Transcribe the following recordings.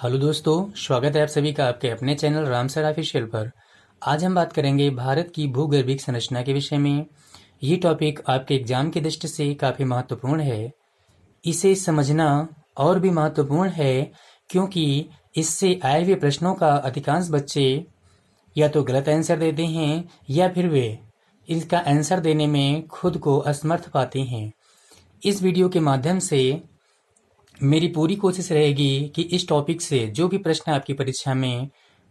Hello दोस्तों, स्वागत है आप सभी का आपके अपने चैनल राम सर ऑफिशियल पर। आज हम बात करेंगे भारत की भूगर्भिक संरचना के विषय में। ये टॉपिक आपके एग्जाम की दृष्टि से काफ़ी महत्वपूर्ण है। इसे समझना और भी महत्वपूर्ण है क्योंकि इससे आए हुए प्रश्नों का अधिकांश बच्चे या तो गलत आंसर देते हैं या फिर वे इसका आंसर देने में खुद को असमर्थ पाते हैं। इस वीडियो के माध्यम से मेरी पूरी कोशिश रहेगी कि इस टॉपिक से जो भी प्रश्न आपकी परीक्षा में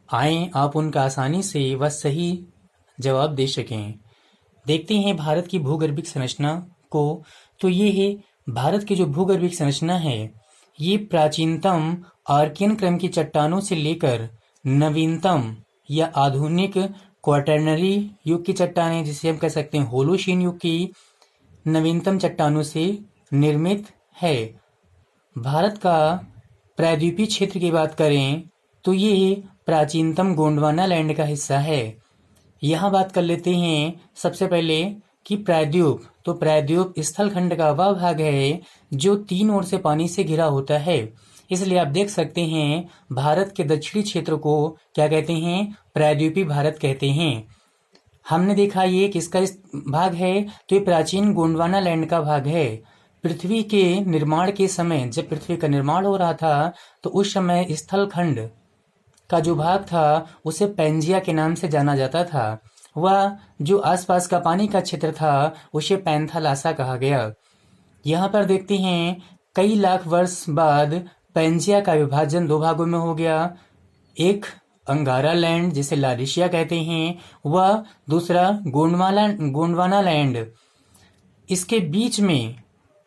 आए आप उनका आसानी से व सही जवाब दे सकें। देखते हैं भारत की भूगर्भिक संरचना को। तो ये है भारत की जो भूगर्भिक संरचना है, ये प्राचीनतम आर्कियन क्रम की चट्टानों से लेकर नवीनतम या आधुनिक क्वाटरनरी युग की चट्टानें, जिसे हम कह सकते हैं होलोशीन युग की नवीनतम चट्टानों से निर्मित है। भारत का प्रायद्वीपीय क्षेत्र की बात करें तो ये प्राचीनतम गोंडवाना लैंड का हिस्सा है। यहाँ बात कर लेते हैं सबसे पहले कि प्रायद्वीप, तो प्रायद्वीप स्थलखंड का वह भाग है जो तीन ओर से पानी से घिरा होता है। इसलिए आप देख सकते हैं भारत के दक्षिणी क्षेत्र को क्या कहते हैं, प्रायद्वीपीय भारत कहते हैं। हमने देखा ये किसका भाग है, तो ये प्राचीन गोंडवाना लैंड का भाग है। पृथ्वी के निर्माण के समय, जब पृथ्वी का निर्माण हो रहा था तो उस समय स्थलखंड का जो भाग था उसे पैंजिया के नाम से जाना जाता था। वह जो आसपास का पानी का क्षेत्र था उसे पैंथालासा कहा गया। यहाँ पर देखते हैं कई लाख वर्ष बाद पैंजिया का विभाजन दो भागों में हो गया। एक अंगारा लैंड जिसे लारिशिया कहते हैं, वह दूसरा गोंडवाना लैंड। इसके बीच में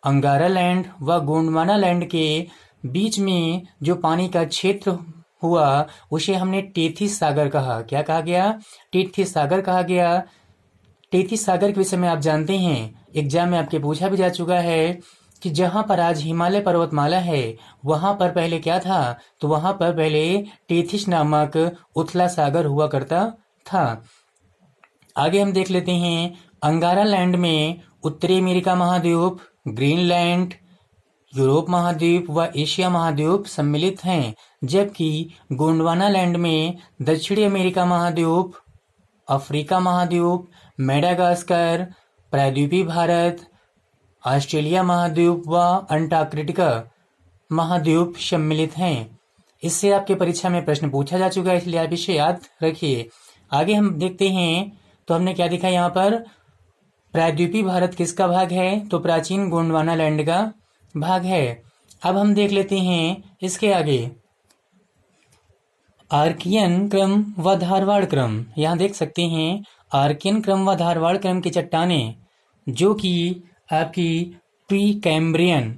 अंगारा लैंड व गोंडवाना लैंड के बीच में जो पानी का क्षेत्र हुआ उसे हमने टेथिस सागर कहा। क्या कहा गया? टेथिस सागर कहा गया। टेथिस सागर के विषय में आप जानते हैं, एग्जाम में आपके पूछा भी जा चुका है कि जहां पर आज हिमालय पर्वतमाला है वहां पर पहले क्या था, तो वहां पर पहले टेथिस नामक उथला सागर हुआ करता था। आगे हम देख लेते हैं अंगारा लैंड में उत्तरी अमेरिका महाद्वीप, ग्रीनलैंड, यूरोप महाद्वीप व एशिया महाद्वीप सम्मिलित हैं, जबकि गोंडवाना लैंड में दक्षिणी अमेरिका महाद्वीप, अफ्रीका महाद्वीप, मेडागास्कर, प्रायद्वीपीय भारत, ऑस्ट्रेलिया महाद्वीप व अंटार्कटिका महाद्वीप सम्मिलित हैं। इससे आपके परीक्षा में प्रश्न पूछा जा चुका है, इसलिए आप इसे याद रखिए। आगे हम देखते हैं तो हमने क्या देखा यहाँ पर, प्रायद्वीपीय भारत किसका भाग है, तो प्राचीन गोंडवाना लैंड का भाग है। अब हम देख लेते हैं इसके आगे आर्कियन क्रम व धारवाड़ क्रम। यहाँ देख सकते हैं आर्कियन क्रम व धारवाड़ क्रम की चट्टानें जो कि आपकी प्री कैम्ब्रियन,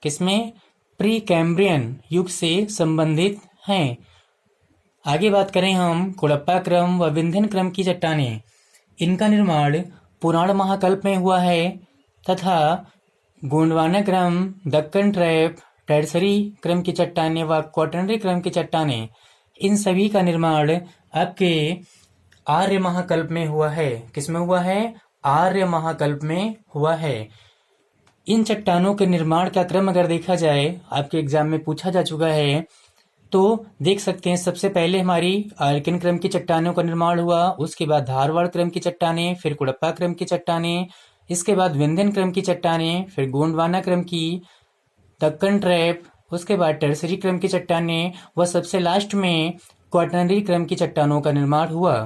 किसमें, प्री कैम्ब्रियन युग से संबंधित हैं। आगे बात करें हम कुड़प्पा क्रम व विंध्यन क्रम की चट्टानें। इनका निर्माण पुराण महाकल्प में हुआ है तथा गोंडवाना क्रम, दक्कन ट्रैप, टर्सरी क्रम की चट्टानें व क्वाटरनरी क्रम की चट्टानें, इन सभी का निर्माण आपके आर्य महाकल्प में हुआ है। किसमें हुआ है? आर्य महाकल्प में हुआ है। इन चट्टानों के निर्माण का क्रम अगर देखा जाए, आपके एग्जाम में पूछा जा चुका है, तो देख सकते हैं सबसे पहले हमारी आर्कियन क्रम की चट्टानों का निर्माण हुआ, उसके बाद धारवाड़ क्रम की चट्टानें, फिर कुड़प्पा क्रम की चट्टानें, इसके बाद विंध्यन क्रम की चट्टानें, फिर गोंडवाना क्रम की, दक्कन ट्रैप, उसके बाद टर्सरी क्रम की चट्टानें व सबसे लास्ट में क्वाटरनरी क्रम की चट्टानों का निर्माण हुआ।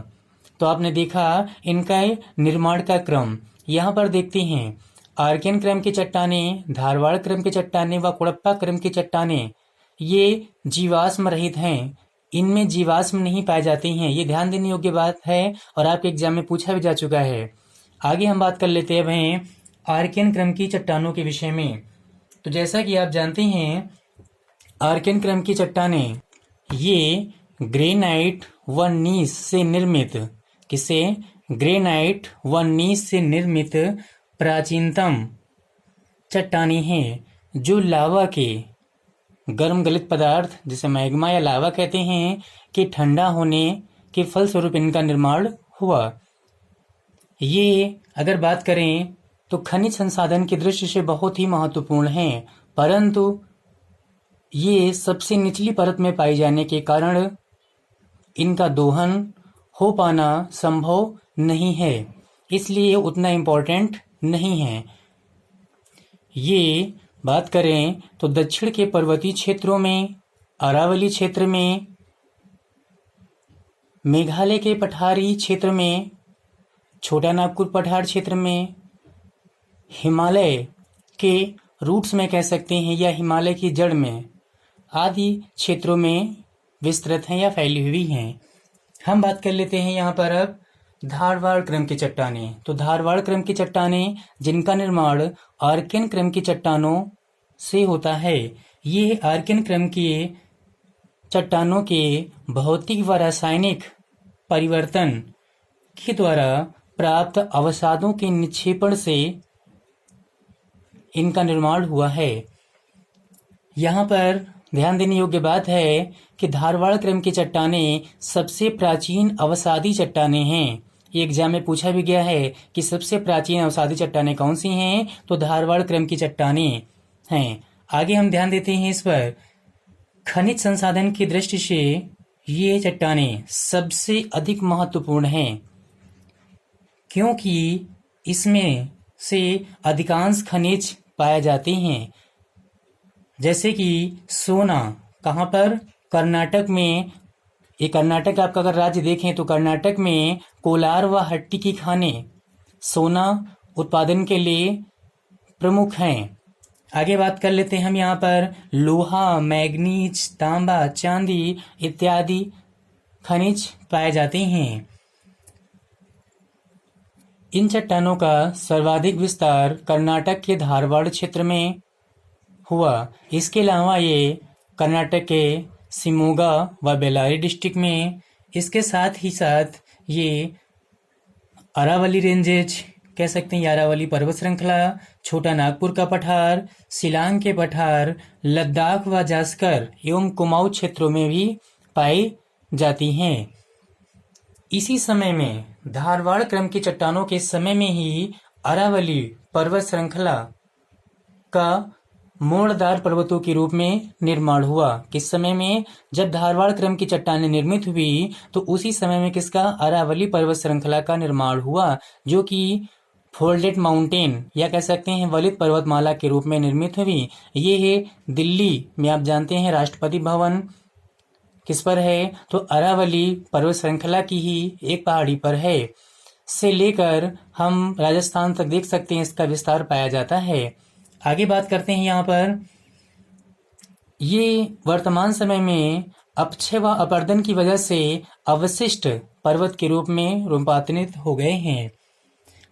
तो आपने देखा इनका निर्माण का क्रम। यहाँ पर देखते हैं आर्कियन क्रम की चट्टानें, धारवाड़ क्रम की चट्टानें व कुड़प्पा क्रम की चट्टानें ये जीवाश्म रहित हैं, इनमें जीवाश्म नहीं पाए जाते हैं। ये ध्यान देने योग्य बात है और आपके एग्जाम में पूछा भी जा चुका है। आगे हम बात कर लेते हैं वहीं आर्कियन क्रम की चट्टानों के विषय में। तो जैसा कि आप जानते हैं आर्कियन क्रम की चट्टानें ये ग्रेनाइट व नीस से निर्मित, किसे, ग्रेनाइट व नीस से निर्मित प्राचीनतम चट्टानें हैं जो लावा के गर्म गलित पदार्थ, जिसे मैग्मा या लावा कहते हैं, कि ठंडा होने के फलस्वरूप इनका निर्माण हुआ। ये अगर बात करें तो खनिज संसाधन की दृष्टि से बहुत ही महत्वपूर्ण हैं, परंतु ये सबसे निचली परत में पाए जाने के कारण इनका दोहन हो पाना संभव नहीं है, इसलिए उतना इम्पोर्टेंट नहीं है। ये बात करें तो दक्षिण के पर्वतीय क्षेत्रों में, अरावली क्षेत्र में, मेघालय के पठारी क्षेत्र में, छोटा नागपुर पठार क्षेत्र में, हिमालय के रूट्स में कह सकते हैं या हिमालय की जड़ में आदि क्षेत्रों में विस्तृत हैं या फैली हुई हैं। हम बात कर लेते हैं यहाँ पर अब धारवाड़ क्रम की चट्टानें। तो धारवाड़ क्रम की चट्टानें जिनका निर्माण आर्कियन क्रम की चट्टानों से होता है। ये आर्कियन क्रम की चट्टानों के भौतिक व रासायनिक परिवर्तन के द्वारा प्राप्त अवसादों के निक्षेपण से इनका निर्माण हुआ है। यहाँ पर ध्यान देने योग्य बात है कि धारवाड़ क्रम की चट्टानें सबसे प्राचीन अवसादी चट्टानें हैं। ये एग्जाम में पूछा भी गया है कि सबसे प्राचीन अवसादी चट्टानें कौन सी हैं, तो धारवाड़ क्रम की चट्टानें हैं। आगे हम ध्यान देते हैं इस पर। खनिज संसाधन की दृष्टि से ये चट्टानें सबसे अधिक महत्वपूर्ण हैं, क्योंकि इसमें से अधिकांश खनिज पाए जाते हैं, जैसे कि सोना। कहाँ पर? कर्नाटक में। ये कर्नाटक आपका अगर राज्य देखें तो कर्नाटक में कोलार व हट्टी की खानें सोना उत्पादन के लिए प्रमुख हैं। आगे बात कर लेते हैं हम यहाँ पर लोहा, मैग्नीज, तांबा, चांदी इत्यादि खनिज पाए जाते हैं। इन चट्टानों का सर्वाधिक विस्तार कर्नाटक के धारवाड़ क्षेत्र में हुआ। इसके अलावा ये कर्नाटक के शिमोगा व बेल्लारी डिस्ट्रिक्ट में, इसके साथ ही साथ ये अरावली रेंजेज कह सकते हैं, अरावली पर्वत श्रृंखला, छोटा नागपुर का पठार, शिलांग के पठार, लद्दाख व जास्कर एवं कुमाऊं क्षेत्रों में भी पाई जाती हैं। इसी समय में धारवाड़ क्रम की चट्टानों के समय में ही अरावली पर्वत श्रृंखला का मोड़दार पर्वतों के रूप में निर्माण हुआ। किस समय में? जब धारवाड़ क्रम की चट्टानें निर्मित हुई तो उसी समय में किसका? अरावली पर्वत श्रृंखला का निर्माण हुआ, जो कि फोल्डेड माउंटेन या कह सकते हैं वलित पर्वतमाला के रूप में निर्मित हुई। ये है दिल्ली में, आप जानते हैं राष्ट्रपति भवन किस पर है, तो अरावली पर्वत श्रृंखला की ही एक पहाड़ी पर है। से लेकर हम राजस्थान तक देख सकते हैं इसका विस्तार पाया जाता है। आगे बात करते हैं यहाँ पर। ये वर्तमान समय में अपक्षय व अपरदन की वजह से अवशिष्ट पर्वत के रूप में रूपांतरित हो गए हैं।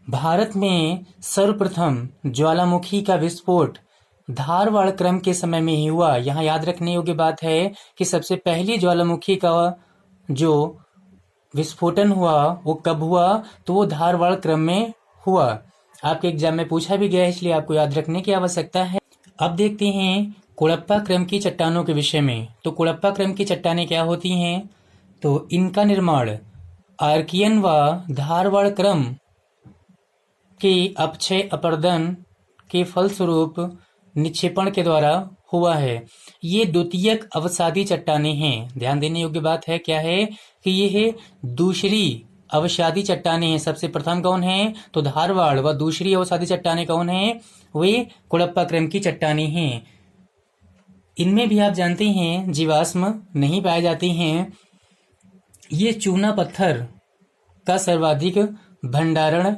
भारत में सर्वप्रथम ज्वालामुखी का विस्फोट धारवाड़ क्रम के समय में ही हुआ। यहाँ याद रखने योग्य बात है कि सबसे पहली ज्वालामुखी का जो विस्फोटन हुआ वो कब हुआ, तो वो धारवाड़ क्रम में हुआ। आपके एग्जाम में पूछा भी गया है, इसलिए आपको याद रखने की आवश्यकता है। अब देखते हैं कुड़प्पा क्रम की चट्टानों के विषय में। तो कुड़प्पा क्रम की चट्टानें क्या होती हैं, तो इनका निर्माण आर्कियन व धारवाड़ क्रम के अपक्षय अपरदन के फलस्वरूप निक्षेपण के द्वारा हुआ है। ये द्वितीयक अवसादी चट्टानें हैं। ध्यान देने योग्य बात है क्या है कि ये है दूसरी अवसादी चट्टानें हैं। सबसे प्रथम कौन है, तो धारवाड़, व दूसरी अवसादी चट्टानें कौन है, वे कुड़प्पा क्रम की चट्टानें हैं। इनमें भी आप जानते हैं जीवाश्म नहीं पाए जाते हैं। ये चूना पत्थर का सर्वाधिक भंडारण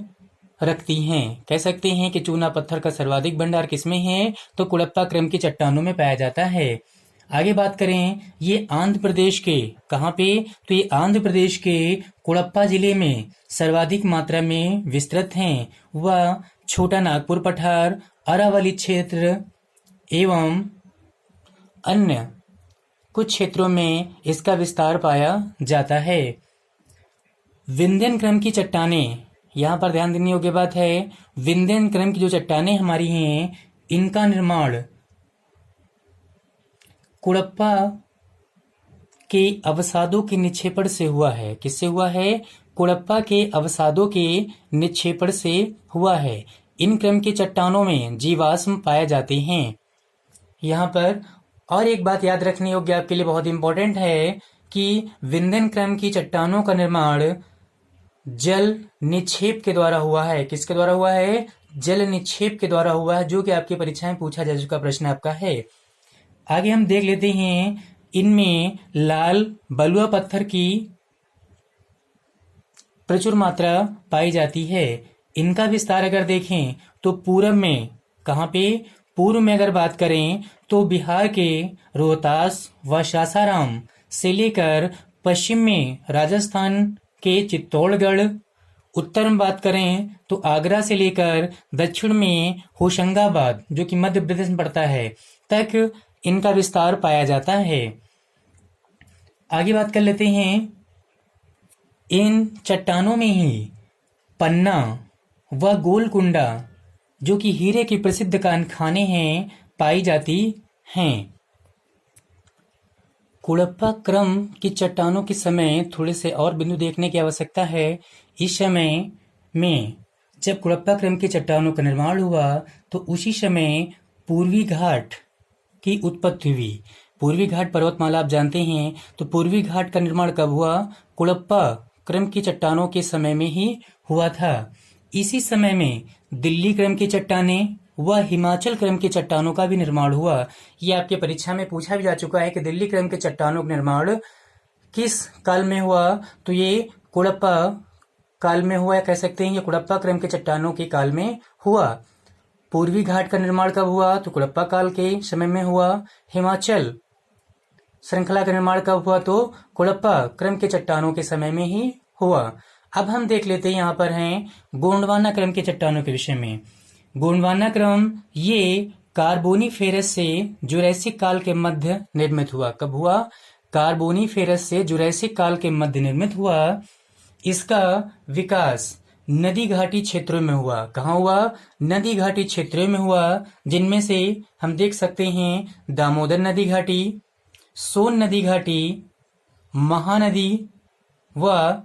रखती हैं। कह सकते हैं कि चूना पत्थर का सर्वाधिक भंडार किसमें है, तो कुड़प्पा क्रम की चट्टानों में पाया जाता है। आगे बात करें, ये आंध्र प्रदेश के कहाँ पे, तो ये आंध्र प्रदेश के कुड़प्पा जिले में सर्वाधिक मात्रा में विस्तृत हैं। वह छोटा नागपुर पठार, अरावली क्षेत्र एवं अन्य कुछ क्षेत्रों में इसका विस्तार पाया जाता है। विंध्यन क्रम की चट्टानें, यहाँ पर ध्यान देने योग्य बात है, विंध्यन क्रम की जो चट्टानें हमारी हैं, इनका निर्माण कुड़प्पा के अवसादों के निक्षेपण से हुआ है। किससे हुआ है, कुड़प्पा के अवसादों के निक्षेपण से हुआ है। इन क्रम की चट्टानों में जीवाश्म पाए जाते हैं। यहाँ पर और एक बात याद रखने योग्य आपके लिए बहुत इंपॉर्टेंट है कि विंध्यन क्रम की चट्टानों का निर्माण जल निक्षेप के द्वारा हुआ है। किसके द्वारा हुआ है? जल निक्षेप के द्वारा हुआ है, जो कि आपकी परीक्षा में पूछा जा चुका प्रश्न आपका है। आगे हम देख लेते हैं, इनमें लाल बलुआ पत्थर की प्रचुर मात्रा पाई जाती है। इनका विस्तार अगर देखें तो पूर्व में, कहाँ पे? पूर्व में अगर बात करें तो बिहार के रोहतास व सासाराम से लेकर पश्चिम में राजस्थान के चित्तौड़गढ़, उत्तर में बात करें तो आगरा से लेकर दक्षिण में होशंगाबाद, जो कि मध्य प्रदेश में पड़ता है, तक इनका विस्तार पाया जाता है। आगे बात कर लेते हैं, इन चट्टानों में ही पन्ना व गोलकुंडा, जो कि हीरे की प्रसिद्ध खाने हैं, पाई जाती हैं। कुड़प्पा क्रम की चट्टानों के समय थोड़े से और बिंदु देखने की आवश्यकता है। इस समय में जब कुड़प्पा क्रम की चट्टानों का निर्माण हुआ तो उसी समय पूर्वी घाट की उत्पत्ति हुई। पूर्वी घाट पर्वतमाला आप जानते हैं, तो पूर्वी घाट का निर्माण कब हुआ? कुड़प्पा क्रम की चट्टानों के समय में ही हुआ था। इसी समय में दिल्ली क्रम की चट्टानें व हिमाचल क्रम की चट्टानों का भी निर्माण हुआ। ये आपके परीक्षा में पूछा भी जा चुका है कि दिल्ली क्रम के चट्टानों का निर्माण किस काल में हुआ? तो ये कुड़प्पा काल में हुआ, या कह सकते हैं ये कुड़प्पा क्रम के चट्टानों के काल में हुआ। पूर्वी घाट का निर्माण कब हुआ? तो कुड़प्पा काल के समय में हुआ। हिमाचल श्रृंखला का निर्माण कब हुआ? तो कुड़प्पा क्रम के चट्टानों के समय में ही हुआ। अब हम देख लेते हैं, यहाँ पर हैं गोंडवाना क्रम के चट्टानों के विषय में। गोंडवाना क्रम ये कार्बोनीफेरस से जुरैसिक काल के मध्य निर्मित हुआ। कब हुआ? कार्बोनीफेरस से जुरैसिक काल के मध्य निर्मित हुआ। इसका विकास नदी घाटी क्षेत्रों में हुआ। कहाँ हुआ? नदी घाटी क्षेत्रों में हुआ, जिनमें से हम देख सकते हैं दामोदर नदी घाटी, सोन नदी घाटी, महानदी व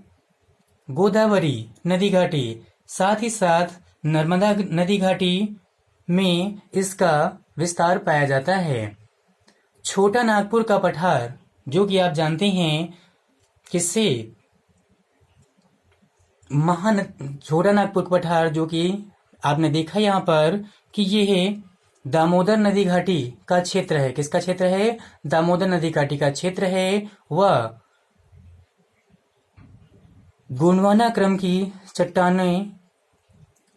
गोदावरी नदी घाटी, साथ ही साथ नर्मदा नदी घाटी में इसका विस्तार पाया जाता है। छोटा नागपुर का पठार, जो कि आप जानते हैं किससे? छोटा नागपुर पठार, जो कि आपने देखा यहाँ पर कि ये है दामोदर नदी घाटी का क्षेत्र है। किसका क्षेत्र है? दामोदर नदी घाटी का क्षेत्र है। वह गोंडवाना क्रम की चट्टानें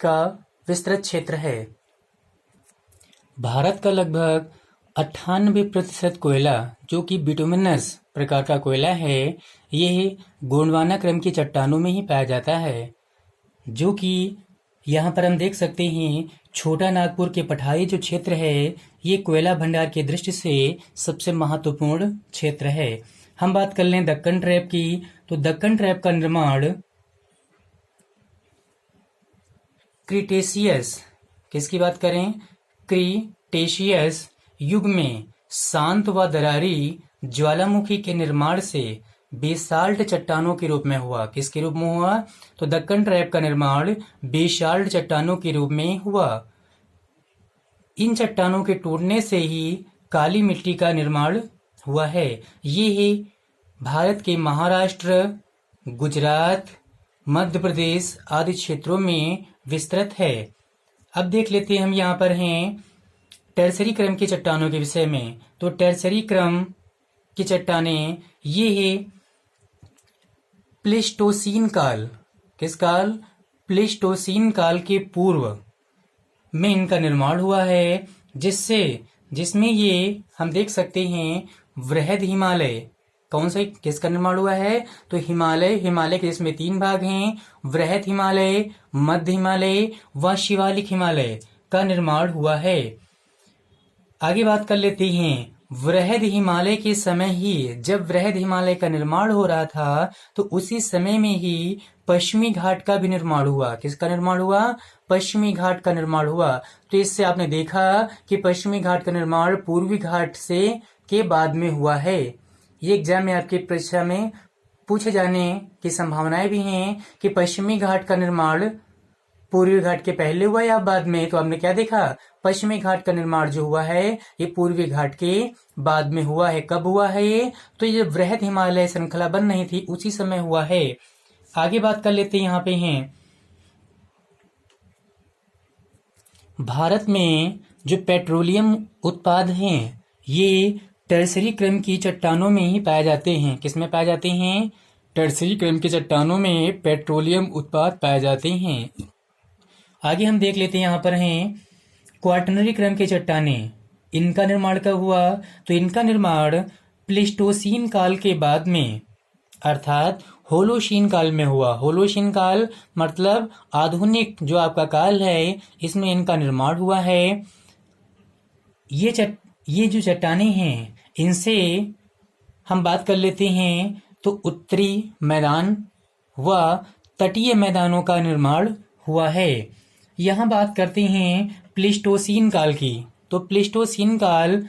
का विस्तृत क्षेत्र है। भारत का लगभग 98% कोयला, जो कि बिटुमिनस प्रकार का कोयला है, यह गोंडवाना क्रम की चट्टानों में ही पाया जाता है। जो कि यहाँ पर हम देख सकते हैं छोटा नागपुर के पठारी जो क्षेत्र है, ये कोयला भंडार की दृष्टि से सबसे महत्वपूर्ण क्षेत्र है। हम बात कर लें दक्कन ट्रैप की, तो दक्कन ट्रैप का निर्माण क्रिटेशियस, किसकी बात करें? क्रिटेशियस युग में शांत व दरारी ज्वालामुखी के निर्माण से बेसाल्ट चट्टानों के रूप में हुआ। किसके रूप में हुआ? तो दक्कन ट्रैप का निर्माण बेसाल्ट चट्टानों के रूप में हुआ। इन चट्टानों के टूटने से ही काली मिट्टी का निर्माण हुआ है। ये है भारत के महाराष्ट्र, गुजरात, मध्य प्रदेश आदि क्षेत्रों में विस्तृत है। अब देख लेते हैं हम यहाँ पर हैं टर्सरी क्रम की चट्टानों के विषय में। तो टर्सरी क्रम की चट्टानें ये है प्लेस्टोसीन काल। किस काल? प्लेस्टोसीन काल के पूर्व में इनका निर्माण हुआ है, जिसमें ये हम देख सकते हैं वृहद हिमालय, कौन से किसका निर्माण हुआ है? तो हिमालय के इसमें 3 भाग हैं, वृहद हिमालय, मध्य हिमालय व शिवालिक हिमालय का निर्माण हुआ है। आगे बात कर लेते हैं वृहद हिमालय के समय ही, जब वृहद हिमालय का निर्माण हो रहा था तो उसी समय में ही पश्चिमी घाट का भी निर्माण हुआ। किसका निर्माण हुआ? पश्चिमी घाट का निर्माण हुआ। तो इससे आपने देखा कि पश्चिमी घाट का निर्माण पूर्वी घाट से के बाद में हुआ है। ये एग्जाम में आपकी परीक्षा में पूछे जाने की संभावनाएं भी हैं कि पश्चिमी घाट का निर्माण पूर्वी घाट के पहले हुआ या बाद में? तो आपने क्या देखा, पश्चिमी घाट का निर्माण जो हुआ है ये पूर्वी घाट के बाद में हुआ है। कब हुआ है ये? तो ये वृहद हिमालय श्रृंखला बन रही थी उसी समय हुआ है। आगे बात कर लेते हैं, यहाँ पे हैं भारत में जो पेट्रोलियम उत्पाद हैं ये टर्सरी क्रम की चट्टानों में ही पाए जाते हैं। किसमें पाए जाते हैं? टर्सरी क्रम की चट्टानों में पेट्रोलियम उत्पाद पाए जाते हैं। आगे हम देख लेते हैं, यहाँ पर हैं क्वाटरनरी क्रम के चट्टानें। इनका निर्माण कब हुआ? तो इनका निर्माण प्लेस्टोसीन काल के बाद में अर्थात होलोशीन काल में हुआ। होलोशीन काल मतलब आधुनिक जो आपका काल है इसमें इनका निर्माण हुआ है। ये जो चट्टानें हैं इनसे हम बात कर लेते हैं तो उत्तरी मैदान व तटीय मैदानों का निर्माण हुआ है। यहाँ बात करते हैं प्लेस्टोसीन काल की। तो प्लेस्टोसीन काल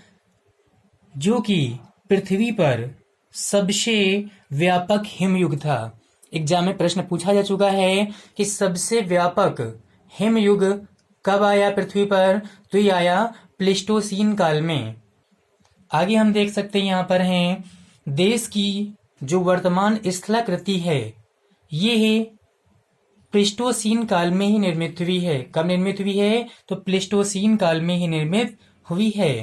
जो कि पृथ्वी पर सबसे व्यापक हिमयुग था। एग्जाम में प्रश्न पूछा जा चुका है कि सबसे व्यापक हिमयुग कब आया पृथ्वी पर? तो ये आया प्लेस्टोसीन काल में। आगे हम देख सकते हैं, यहाँ पर हैं देश की जो वर्तमान स्थलाकृति है ये प्लेस्टोसीन काल में ही निर्मित हुई है। कब निर्मित हुई है? तो प्लेस्टोसीन काल में ही निर्मित हुई है।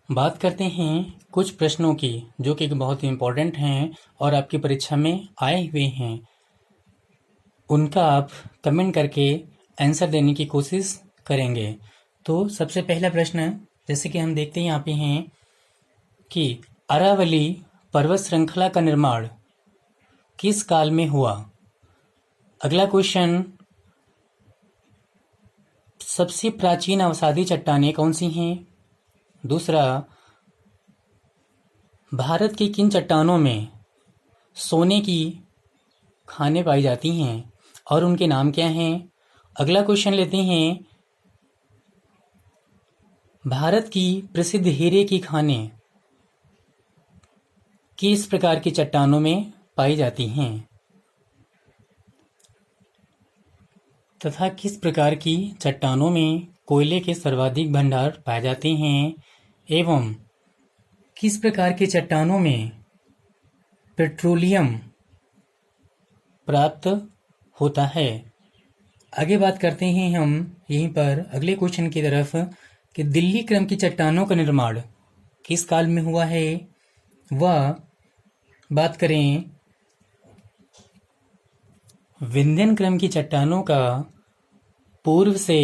बात करते हैं कुछ प्रश्नों की जो कि बहुत ही इम्पोर्टेंट हैं और आपकी परीक्षा में आए हुए हैं। उनका आप कमेंट करके आंसर देने की कोशिश करेंगे। तो सबसे पहला प्रश्न जैसे कि हम देखते हैं यहाँ पे हैं कि अरावली पर्वत श्रृंखला का निर्माण किस काल में हुआ? अगला क्वेश्चन, सबसे प्राचीन अवसादी चट्टानें कौन सी हैं? दूसरा, भारत की किन चट्टानों में सोने की खानें पाई जाती हैं और उनके नाम क्या हैं? अगला क्वेश्चन लेते हैं, भारत की प्रसिद्ध हीरे की खानें किस प्रकार की चट्टानों में पाई जाती हैं तथा किस प्रकार की चट्टानों में कोयले के सर्वाधिक भंडार पाए जाते हैं एवं किस प्रकार की चट्टानों में पेट्रोलियम प्राप्त होता है। आगे बात करते हैं हम यहीं पर अगले क्वेश्चन की तरफ कि दिल्ली क्रम की चट्टानों का निर्माण किस काल में हुआ है। वह बात करें विंध्यन क्रम की चट्टानों का पूर्व से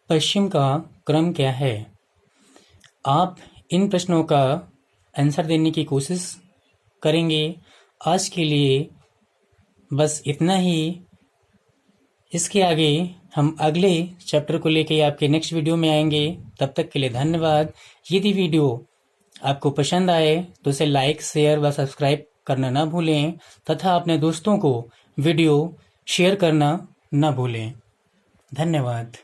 पश्चिम का क्रम क्या है। आप इन प्रश्नों का आंसर देने की कोशिश करेंगे। आज के लिए बस इतना ही। इसके आगे हम अगले चैप्टर को लेके आपके नेक्स्ट वीडियो में आएंगे। तब तक के लिए धन्यवाद। यदि वीडियो आपको पसंद आए तो इसे लाइक, शेयर व सब्सक्राइब करना ना भूलें तथा अपने दोस्तों को वीडियो शेयर करना ना भूलें। धन्यवाद।